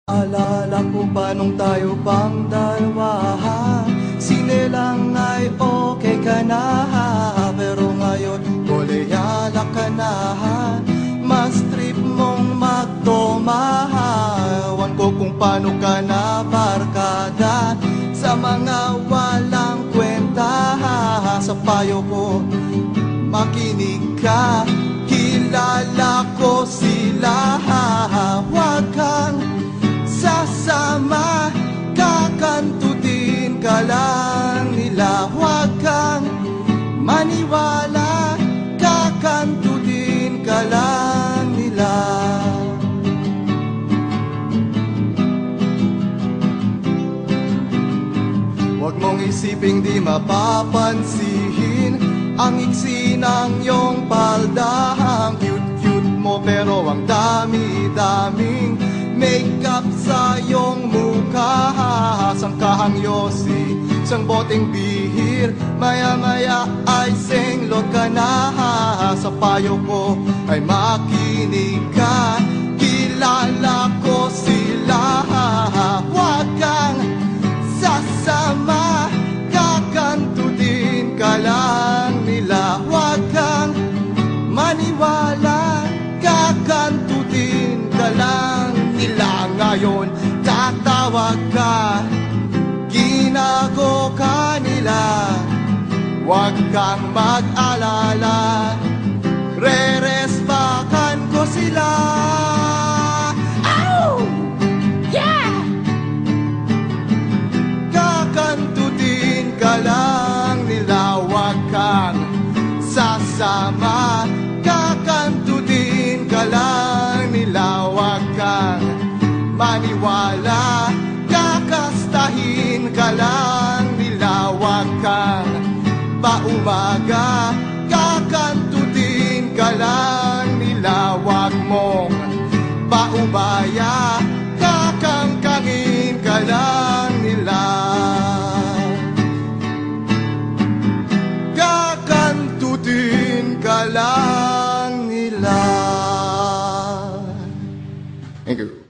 Alala ko pa nung tayo pang dalawa, sinelang ay okay ka na, pero ngayon koleyala ka na. Mas trip mong magtumahawan ko kung paano ka na barkada sa mga walang kwenta. Sa payo ko makinig ka, kilala ko sila. Huwag kang sasama, kakantutin ka lang nila. Huwag kang maniwala, kakantutin ka lang nila. Huwag mong isiping di mapapansin ang iksi ng iyong palda. Ang cute-cute mo pero ang dami-daming makeup sa iyong mukha. Sangkahang yosi, isang boteng bihir, maya-maya ay senglot ka na. Sa payo ko ay makinig ka, kilala ko sila. Huwag kang sasama, kakantutin ka lang nila. Huwag kang maniwala, kakantutin ka lang nila. Ngayon tatawag ka, ginago ka nila. Huwag kang mag-alala, re-respakan ko sila. Oh! Yeah! Kakantutin ka lang nila. Huwag kang sasama, kakantutin ka lang nila. Huwag kang maniwala, kakastahin ka lang nila. Huwag kang paumaga, kakantutin ka lang nila. Huwag mong paubaya, kakangkangin ka lang nila. Kakantutin ka lang nila. Thank you.